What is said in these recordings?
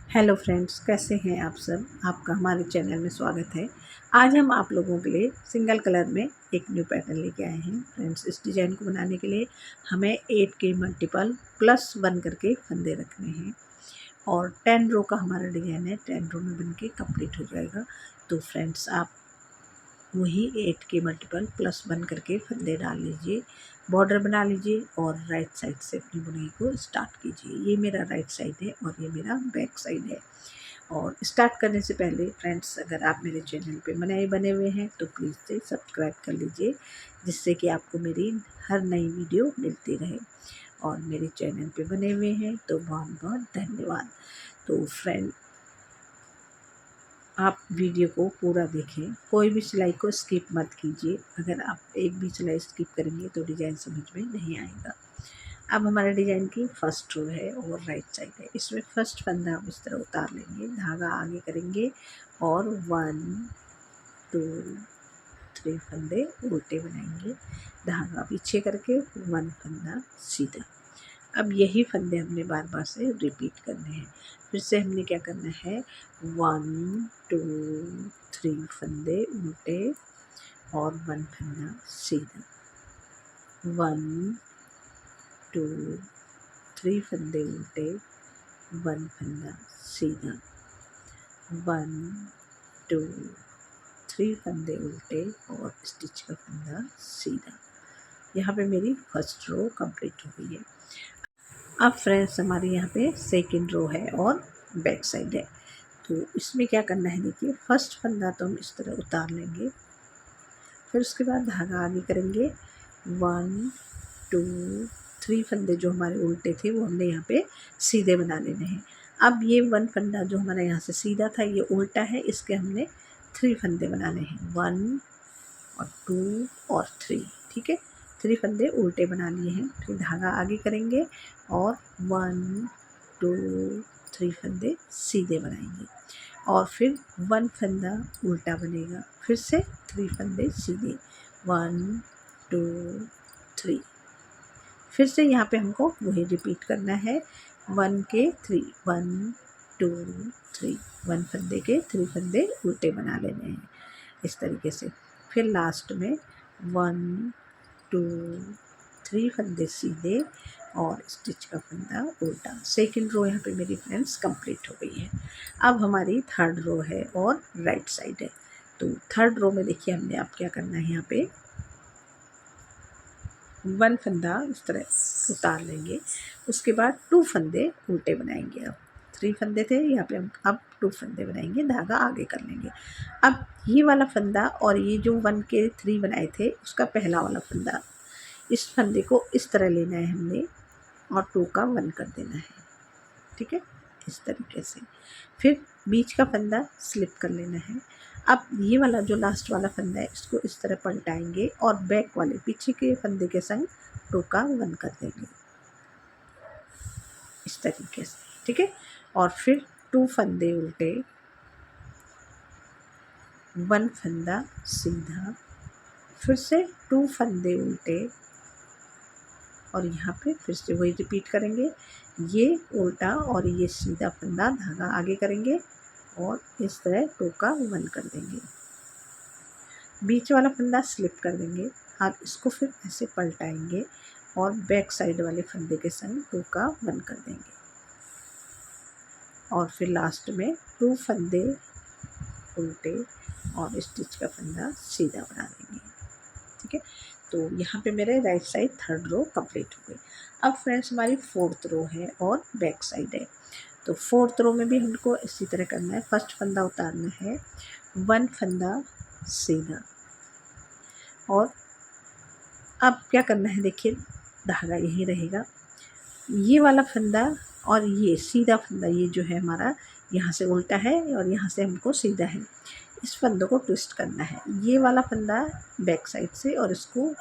Hello friends, कैसे हैं आप सब। आपका हमारे चैनल में स्वागत है। आज हम आप लोगों के लिए सिंगल कलर में एक न्यू पैटर्न लेके आए हैं। फ्रेंड्स, इस डिज़ाइन को बनाने के लिए हमें 8 के मल्टीपल +1 करके फंदे रखने हैं और 10 रो का हमारा डिज़ाइन है। 10 रो में बन के कम्प्लीट हो जाएगा। तो फ्रेंड्स, आप वही 8 के मल्टीपल +1 करके फंदे डाल लीजिए, बॉर्डर बना लीजिए और राइट साइड से अपनी बुनाई को स्टार्ट कीजिए। ये मेरा राइट साइड है और ये मेरा बैक साइड है। और स्टार्ट करने से पहले फ्रेंड्स, अगर आप मेरे चैनल पे नए बने हुए हैं तो प्लीज़ से सब्सक्राइब कर लीजिए, जिससे कि आपको मेरी हर नई वीडियो मिलती रहे। और मेरे चैनल पे बने हुए हैं तो बहुत बहुत धन्यवाद। तो फ्रेंड, आप वीडियो को पूरा देखें, कोई भी सिलाई को स्किप मत कीजिए। अगर आप एक भी सिलाई स्किप करेंगे तो डिज़ाइन समझ में नहीं आएगा। अब हमारे डिज़ाइन की फर्स्ट रो है और राइट साइड है। इसमें फर्स्ट फंदा हम इस तरह उतार लेंगे, धागा आगे करेंगे और 1 2 3 फंदे उल्टे बनाएंगे, धागा पीछे करके 1 फंदा सीधा। अब यही फंदे हमने बार बार से रिपीट करने हैं। फिर से हमने क्या करना है, 1 2 3 फंदे उल्टे और 1 फंदा सीधा, 1 2 3 फंदे उल्टे, 1 फंदा सीधा, 1 2 3 फंदे उल्टे और स्टिच का फंदा सीधा। यहाँ पे मेरी फर्स्ट रो कंप्लीट हो गई है। अब फ्रेंड्स, हमारे यहाँ पे सेकंड रो है और बैक साइड है। तो इसमें क्या करना है, देखिए, फर्स्ट फंदा तो हम इस तरह उतार लेंगे। फिर उसके बाद धागा आगे करेंगे, 1 2 3 फंदे जो हमारे उल्टे थे वो हमने यहाँ पे सीधे बना लेने हैं। अब ये 1 फंदा जो हमारा यहाँ से सीधा था ये उल्टा है, इसके हमने 3 फंदे बनाने हैं, 1 और 2 और 3। ठीक है, 3 फंदे उल्टे बना लिए हैं। फिर धागा आगे करेंगे और 1 2 3 फंदे सीधे बनाएंगे और फिर 1 फंदा उल्टा बनेगा, फिर से 3 फंदे सीधे, 1 2 3। फिर से यहाँ पे हमको वही रिपीट करना है, 1 के 3, 1 2 3, 1 फंदे के 3 फंदे उल्टे बना लेने हैं इस तरीके से। फिर लास्ट में 1 2 3 फंदे सीधे और स्टिच का फंदा उल्टा। सेकंड रो यहाँ पे मेरी फ्रेंड्स कंप्लीट हो गई है। अब हमारी थर्ड रो है और राइट साइड है। तो थर्ड रो में देखिए, हमने अब क्या करना है, यहाँ पे 1 फंदा इस तरह उतार लेंगे। उसके बाद 2 फंदे उल्टे बनाएंगे। अब 3 फंदे थे, यहाँ पे हम अब 2 फंदे बनाएंगे, धागा आगे कर लेंगे। अब ये वाला फंदा और ये जो 1 के 3 बनाए थे उसका पहला वाला फंदा, इस फंदे को इस तरह लेना है हमने और 2 का 1 कर देना है। ठीक है, इस तरीके से। फिर बीच का फंदा स्लिप कर लेना है। अब ये वाला जो लास्ट वाला फंदा है इसको इस तरह पलटाएंगे और बैक वाले पीछे के फंदे के संग 2 का 1 कर देंगे इस तरीके से। ठीक है, और फिर 2 फंदे उल्टे, 1 फंदा सीधा, फिर से 2 फंदे उल्टे और यहाँ पे फिर से वही रिपीट करेंगे, ये उल्टा और ये सीधा फंदा, धागा आगे करेंगे और इस तरह 2 का 1 कर देंगे। बीच वाला फंदा स्लिप कर देंगे, आप इसको फिर ऐसे पलटाएंगे और बैक साइड वाले फंदे के संग 2 का 1 कर देंगे और फिर लास्ट में 2 फंदे उल्टे और स्टिच का फंदा सीधा बना देंगे। ठीक है, तो यहाँ पे मेरे right side third row complete हो गई। अब फ्रेंड्स, हमारी फोर्थ रो है और बैक साइड है। तो फोर्थ रो में भी हमको इसी तरह करना है। फर्स्ट फंदा उतारना है, 1 फंदा सीधा और अब क्या करना है, देखिए, धागा यही रहेगा। ये वाला फंदा और ये सीधा फंदा, ये जो है हमारा यहाँ से उल्टा है और यहाँ से हमको सीधा है, इस फंदों को ट्विस्ट करना है। ये वाला फंदा बैक साइड से और इसको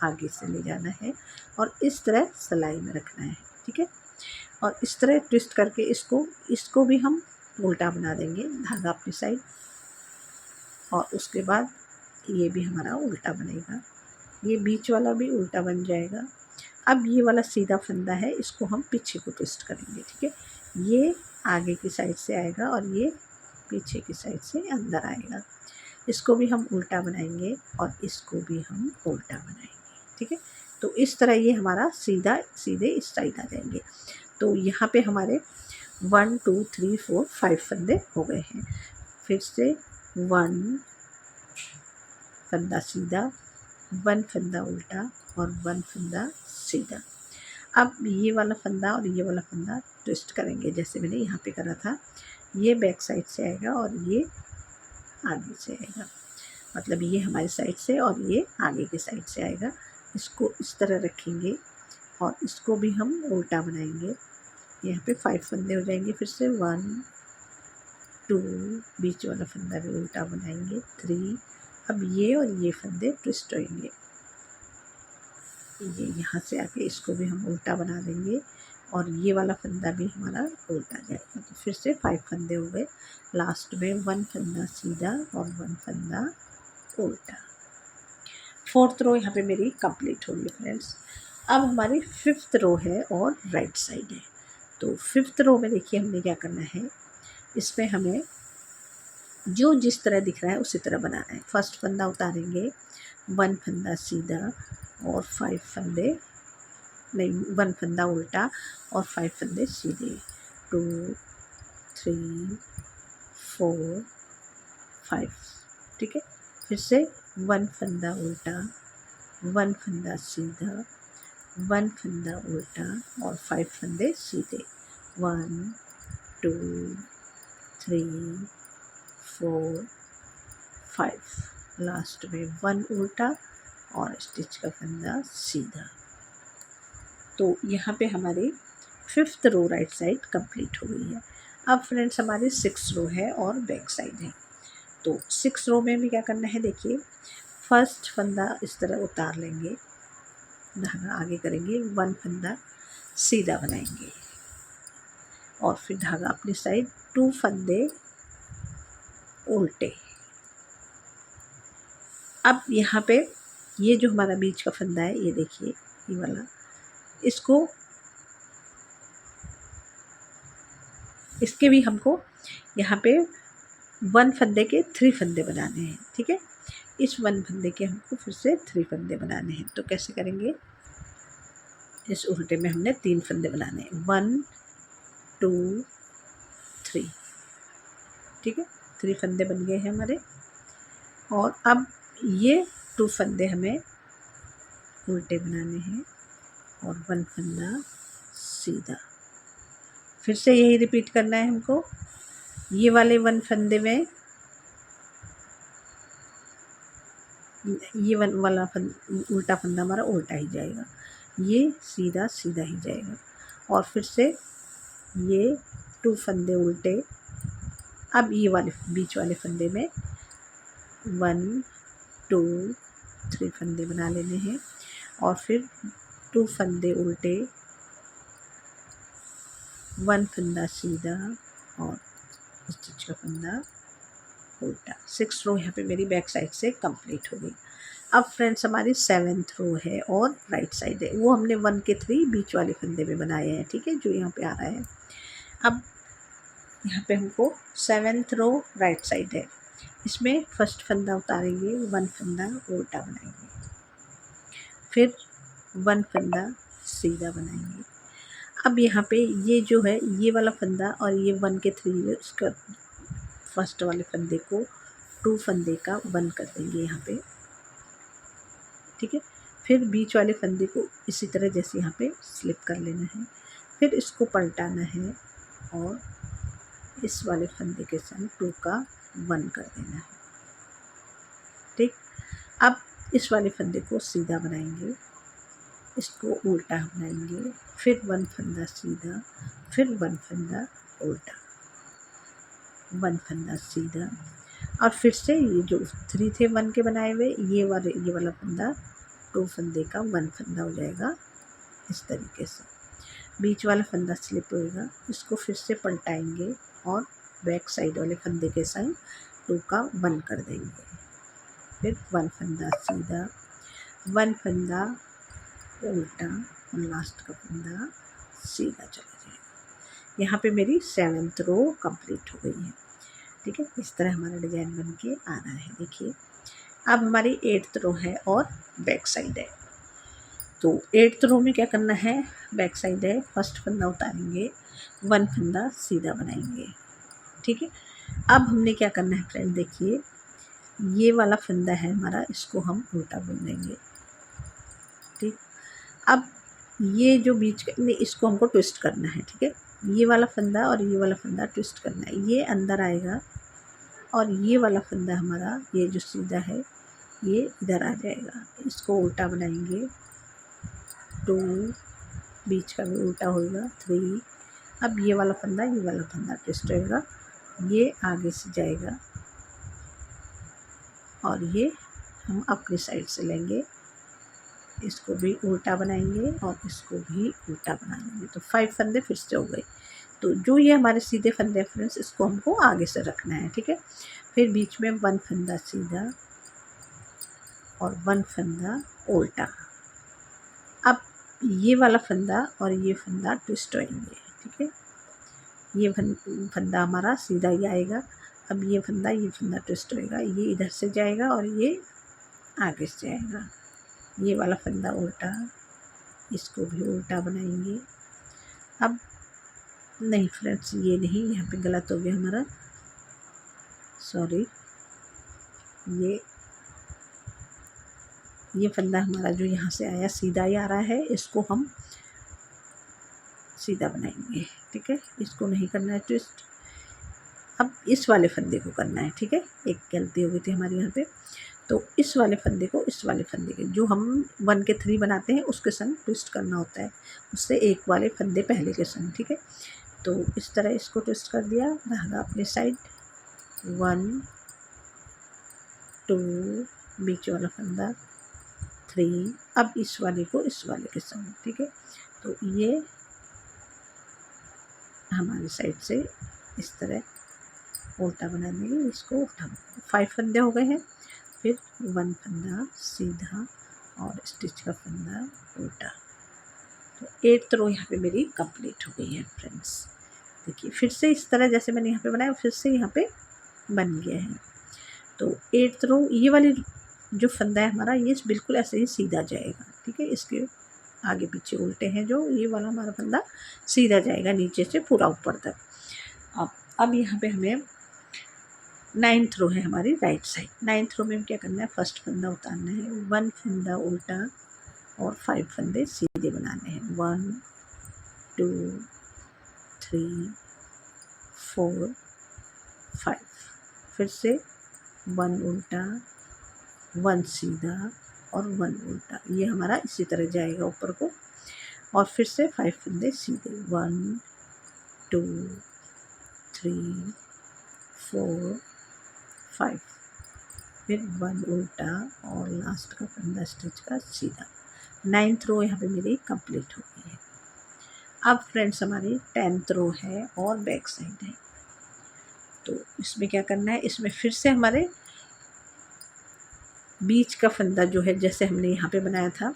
आगे से ले जाना है और इस तरह सिलाई में रखना है। ठीक है, और इस तरह ट्विस्ट करके इसको भी हम उल्टा बना देंगे, धागा अपनी साइड, और उसके बाद ये भी हमारा उल्टा बनेगा, ये बीच वाला भी उल्टा बन जाएगा। अब ये वाला सीधा फंदा है, इसको हम पीछे को ट्विस्ट करेंगे। ठीक है, ये आगे की साइड से आएगा और ये पीछे की साइड से अंदर आएगा। इसको भी हम उल्टा बनाएंगे और इसको भी हम उल्टा बनाएंगे। ठीक है, तो इस तरह ये हमारा सीधे इस साइड आ जाएंगे। तो यहाँ पे हमारे 1 2 3 4 5 फंदे हो गए हैं। फिर से 1 फंदा सीधा, 1 फंदा उल्टा और 1 फंदा सीधा। अब ये वाला फंदा और ये वाला फंदा ट्विस्ट करेंगे जैसे मैंने यहाँ पे करा था। ये बैक साइड से आएगा और ये आगे से आएगा, मतलब ये हमारी साइड से और ये आगे की साइड से आएगा। इसको इस तरह रखेंगे और इसको भी हम उल्टा बनाएंगे। यहाँ पे 5 फंदे हो जाएंगे। फिर से 1 2, बीच वाला फंदा भी उल्टा बनाएंगे 3। अब ये और ये फंदे ट्विस्ट होंगे, ये यहाँ से आके इसको भी हम उल्टा बना देंगे और ये वाला फंदा भी हमारा उल्टा जाएगा। तो फिर से 5 फंदे हो गए। लास्ट में 1 फंदा सीधा और 1 फंदा उल्टा। 4th रो यहाँ पे मेरी कंप्लीट हो गई फ्रेंड्स। अब हमारी 5th रो है और राइट साइड है। तो 5th रो में देखिए हमने क्या करना है, इसमें हमें जो जिस तरह दिख रहा है उसी तरह बनाना है। फर्स्ट फंदा उतारेंगे, 1 फंदा सीधा और 5 फंदे नहीं 1 फंदा उल्टा और 5 फंदे सीधे। 2 3 4 5। ठीक है, फिर से 1 फंदा उल्टा, 1 फंदा सीधा, 1 फंदा उल्टा और 5 फंदे सीधे। 1 2 3 4 5। लास्ट में 1 उल्टा और स्टिच का फंदा सीधा। तो यहाँ पे हमारी 5th row right side complete हो गई है। अब फ्रेंड्स हमारी 6th रो है और बैक साइड है। तो 6th रो में भी क्या करना है, देखिए फर्स्ट फंदा इस तरह उतार लेंगे, धागा आगे करेंगे, 1 फंदा सीधा बनाएंगे और फिर धागा अपनी साइड, 2 फंदे उल्टे। अब यहाँ पे ये जो हमारा बीच का फंदा है, ये देखिए ये वाला, इसके भी हमको यहाँ पे 1 फंदे के 3 फंदे बनाने हैं। ठीक है, इस 1 फंदे के हमको फिर से 3 फंदे बनाने हैं। तो कैसे करेंगे, इस उल्टे में हमने 3 फंदे बनाने हैं, 1 2 3। ठीक है, 3 फंदे बन गए हैं हमारे। और अब ये 2 फंदे हमें उल्टे बनाने हैं और 1 फंदा सीधा। फिर से यही रिपीट करना है हमको। ये वाले 1 फंदे में ये वाला उल्टा फंदा हमारा उल्टा ही जाएगा, ये सीधा सीधा ही जाएगा। और फिर से ये 2 फंदे उल्टे। अब ये वाले बीच वाले फंदे में 1 2 3 फंदे बना लेने हैं और फिर 2 फंदे उल्टे, 1 फंदा सीधा और स्टिच का फंदा उल्टा। 6th रो यहाँ पे मेरी बैक साइड से कंप्लीट हो गई। अब फ्रेंड्स हमारी 7th रो है और राइट साइड है, वो हमने 1 के 3 बीच वाले फंदे में बनाए हैं। ठीक है, जो यहाँ पे आ रहा है। अब यहाँ पे हमको 7th रो राइट साइड है, इसमें फर्स्ट फंदा उतारेंगे, 1 फंदा उल्टा बनाएंगे, फिर 1 फंदा सीधा बनाएंगे। अब यहाँ पे ये जो है ये वाला फंदा और ये 1 के 3 उसका फर्स्ट वाले फंदे को 2 फंदे का 1 कर देंगे यहाँ पे। ठीक है, फिर बीच वाले फंदे को इसी तरह जैसे यहाँ पे स्लिप कर लेना है, फिर इसको पलटाना है और इस वाले फंदे के संग 2 का 1 कर देना है। ठीक, अब इस वाले फंदे को सीधा बनाएंगे, इसको उल्टा बनाएंगे, फिर 1 फंदा सीधा, फिर 1 फंदा उल्टा, 1 फंदा सीधा और फिर से ये जो 3 थे 1 के बनाए हुए, ये वाला फंदा 2 फंदे का 1 फंदा हो जाएगा। इस तरीके से बीच वाला फंदा स्लिप होएगा, इसको फिर से पलटाएंगे और बैक साइड वाले फंदे के संग 2 का 1 कर देंगे, फिर 1 फंदा सीधा, 1 फंदा उल्टा और लास्ट का फंदा सीधा चला जाएगा। यहाँ पे मेरी 7th रो कंप्लीट हो गई है। ठीक है, इस तरह हमारा डिज़ाइन बन के आ रहा है। देखिए अब हमारी 8th रो है और बैक साइड है। तो 8th रो में क्या करना है, बैक साइड है, फर्स्ट फंदा उतारेंगे, 1 फंदा सीधा बनाएंगे। ठीक है, अब हमने क्या करना है फ्रेंड, देखिए ये वाला फंदा है हमारा, इसको हम उल्टा बुन देंगे। ठीक, अब ये जो बीच का नहीं, इसको हमको ट्विस्ट करना है। ठीक है, ये वाला फंदा और ये वाला फंदा ट्विस्ट करना है, ये अंदर आएगा और ये वाला फंदा हमारा, ये जो सीधा है ये इधर आ जाएगा। इसको उल्टा बनाएंगे, 2, बीच का भी उल्टा होगा, 3। अब ये वाला फंदा ट्विस्ट होएगा, ये आगे से जाएगा और ये हम अपनी साइड से लेंगे, इसको भी उल्टा बनाएंगे और इसको भी उल्टा बना लेंगे। तो 5 फंदे फिर से हो गए। तो जो ये हमारे सीधे फंदे फ्रेंड्स, इसको हमको आगे से रखना है। ठीक है, फिर बीच में 1 फंदा सीधा और 1 फंदा उल्टा। अब ये वाला फंदा और ये फंदा ट्विस्ट होएंगे। ठीक है, ये फंदा हमारा सीधा ही आएगा। अब ये फंदा ट्विस्ट होएगा, ये इधर से जाएगा और ये आगे से जाएगा। ये वाला फंदा उल्टा, इसको भी उल्टा बनाएंगे। अब नहीं फ्रेंड्स, ये नहीं, यहाँ पे गलत हो गया हमारा, सॉरी। ये फंदा हमारा जो यहाँ से आया सीधा ही आ रहा है, इसको हम सीधा बनाएंगे। ठीक है, इसको नहीं करना है ट्विस्ट। अब इस वाले फंदे को करना है। ठीक है, एक गलती हो गई थी हमारी यहाँ पे। तो इस वाले फंदे को इस वाले फंदे के, जो हम 1 के 3 बनाते हैं उसके संग ट्विस्ट करना होता है, उससे एक वाले फंदे पहले के संग। ठीक है, तो इस तरह इसको ट्विस्ट कर दिया, धागा अपने साइड, 1 2, बीच वाला फंदा 3। अब इस वाले को इस वाले के संग। ठीक है, तो ये हमारी साइड से इस तरह उल्टा बना देंगे, इसको उल्टा। 5 फंदे हो गए हैं, फिर 1 फंदा सीधा और स्टिच का फंदा उल्टा। तो 8th रो यहाँ पे मेरी कंप्लीट हो गई है फ्रेंड्स। देखिए फिर से इस तरह जैसे मैंने यहाँ पे बनाया, फिर से यहाँ पे बन गया है। तो 8th रो, ये वाली जो फंदा है हमारा, ये बिल्कुल ऐसे ही सीधा जाएगा। ठीक है, इसके आगे पीछे उल्टे हैं, जो ये वाला हमारा फंदा सीधा जाएगा नीचे से पूरा ऊपर तक। अब यहाँ पे हमें 9th रो है हमारी राइट साइड। 9th रो में क्या करना है, फर्स्ट फंदा उतारना है, 1 फंदा उल्टा और 5 फंदे सीधे बनाने हैं, 1 2 3 4 5। फिर से 1 उल्टा, 1 सीधा और 1 उल्टा, ये हमारा इसी तरह जाएगा ऊपर को। और फिर से 5 फंदे सीधे, 1 2 3 4 5। फिर 1 उल्टा और लास्ट का फंदा स्टिच का सीधा। 9th रो यहाँ पे मेरी कंप्लीट हो गई है। अब फ्रेंड्स हमारी 10th रो है और बैक साइड है। तो इसमें क्या करना है, इसमें फिर से हमारे बीच का फंदा जो है, जैसे हमने यहाँ पे बनाया था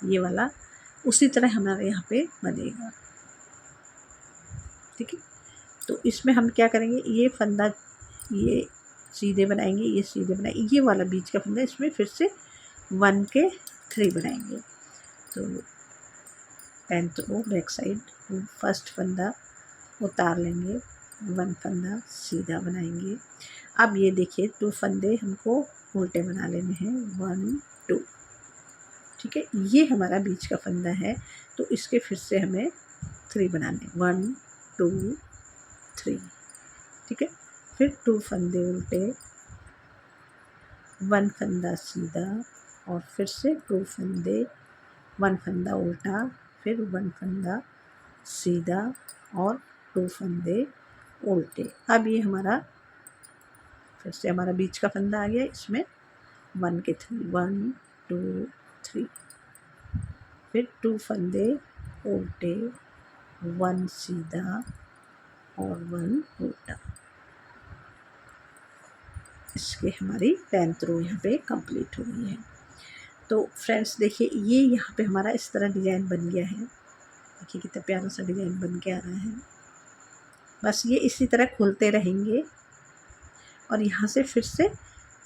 ये वाला, उसी तरह हमारे यहाँ पे बनेगा। ठीक है, तो इसमें हम क्या करेंगे, ये फंदा ये सीधे बनाएंगे, ये सीधे बनाएंगे, ये वाला बीच का फंदा इसमें फिर से 1 के 3 बनाएंगे। तो 10th रो बैक साइड, फर्स्ट फंदा उतार लेंगे, 1 फंदा सीधा बनाएंगे। अब ये देखिए 2 फंदे हमको उल्टे बना लेने हैं, 1 2। ठीक है, ये हमारा बीच का फंदा है, तो इसके फिर से हमें 3 बनाने, 1 2 3। ठीक है, फिर 2 फंदे उल्टे, 1 फंदा सीधा और फिर से 2 फंदे, 1 फंदा उल्टा, फिर 1 फंदा सीधा और 2 फंदे उल्टे। अब ये हमारा फिर से हमारा बीच का फंदा आ गया, इसमें 1 के 3, 1 2 3। फिर 2 फंदे उल्टे, 1 सीधा और 1 उल्टा। इसके हमारी 10th रो यहाँ पे कंप्लीट हो गई है। तो फ्रेंड्स देखिए, ये यहाँ पे हमारा इस तरह डिज़ाइन बन गया है। देखिए कितना प्यारा सा डिज़ाइन बन के आ रहा है। बस ये इसी तरह खुलते रहेंगे और यहाँ से फिर से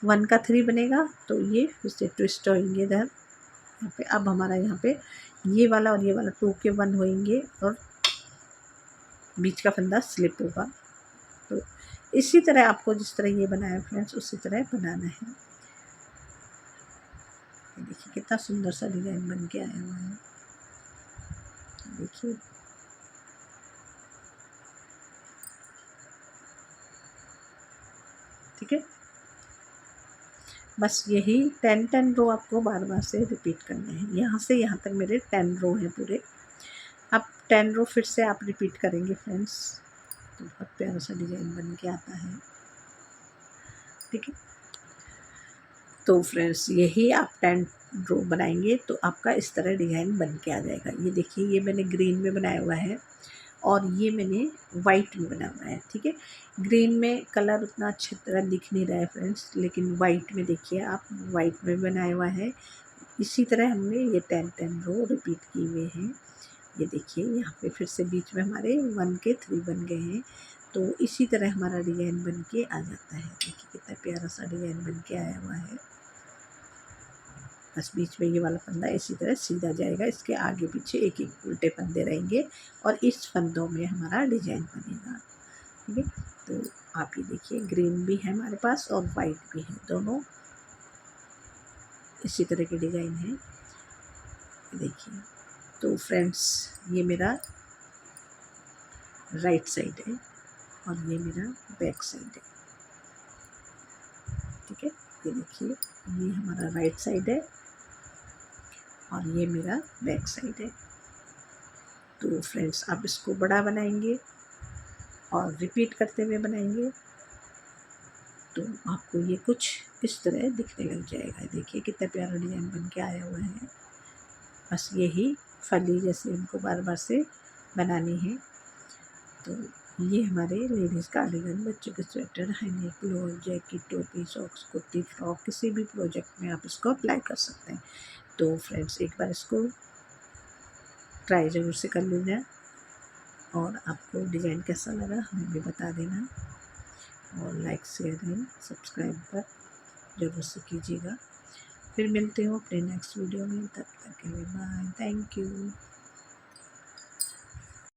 1 का 3 बनेगा तो ये फिर से ट्विस्ट होंगे इधर यहाँ पे। अब हमारा यहाँ पे ये वाला और ये वाला 2 के 1 होंगे और बीच का फंदा स्लिप होगा। तो इसी तरह आपको जिस तरह ये बनाया फ्रेंड्स उसी तरह बनाना है। देखिए कितना सुंदर सा डिज़ाइन बन के आया हुआ है, देखिए। ठीक है, बस यही 10 रो आपको बार बार से रिपीट करने हैं। यहाँ से यहाँ तक मेरे 10 रो हैं पूरे। अब 10 रो फिर से आप रिपीट करेंगे फ्रेंड्स, तो बहुत प्यारा सा डिज़ाइन बन के आता है। ठीक है, तो फ्रेंड्स यही आप 10 रो बनाएंगे तो आपका इस तरह डिज़ाइन बन के आ जाएगा। ये देखिए, ये मैंने ग्रीन में बनाया हुआ है और ये मैंने वाइट में बना हुआ है। ठीक है, ग्रीन में कलर उतना अच्छी तरह दिख नहीं रहा है फ्रेंड्स, लेकिन वाइट में देखिए आप, वाइट में बनाया हुआ है। इसी तरह हमने ये 10 रो रिपीट किए हुए हैं। ये देखिए यहाँ पे फिर से बीच में हमारे 1 के 3 बन गए हैं। तो इसी तरह हमारा डिज़ाइन बन के आ जाता है। देखिए कितना प्यारा सा डिज़ाइन बन के आया हुआ है। बस बीच में ये वाला फंदा इसी तरह सीधा जाएगा, इसके आगे पीछे एक एक उल्टे फंदे रहेंगे और इस फंदों में हमारा डिज़ाइन बनेगा। ठीक है, तो आप ये देखिए ग्रीन भी है हमारे पास और वाइट भी है, दोनों इसी तरह के डिज़ाइन है। देखिए, तो फ्रेंड्स ये मेरा राइट साइड है और ये मेरा बैक साइड है। ठीक है, ये देखिए ये हमारा राइट साइड है और ये मेरा बैक साइड है। तो फ्रेंड्स आप इसको बड़ा बनाएंगे और रिपीट करते हुए बनाएंगे तो आपको ये कुछ इस तरह दिखने लग जाएगा। देखिए कितना प्यारा डिज़ाइन बन के आया हुआ है। बस यही फली जैसे हमको बार बार से बनानी है। तो ये हमारे लेडीज़ कार्डिगन, बच्चों के sweater, high neck, lower, jacket, टोपी, सॉक्स, कुर्ती, फ्रॉक, किसी भी प्रोजेक्ट में आप इसको अप्लाई कर सकते हैं। तो फ्रेंड्स एक बार इसको ट्राई ज़रूर से कर लेना और आपको डिज़ाइन कैसा लगा हमें भी बता देना और लाइक, शेयर एंड सब्सक्राइब पर ज़रूर से कीजिएगा। फिर मिलते हो अपने नेक्स्ट वीडियो में, तब तक के लिए बाय, थैंक यू।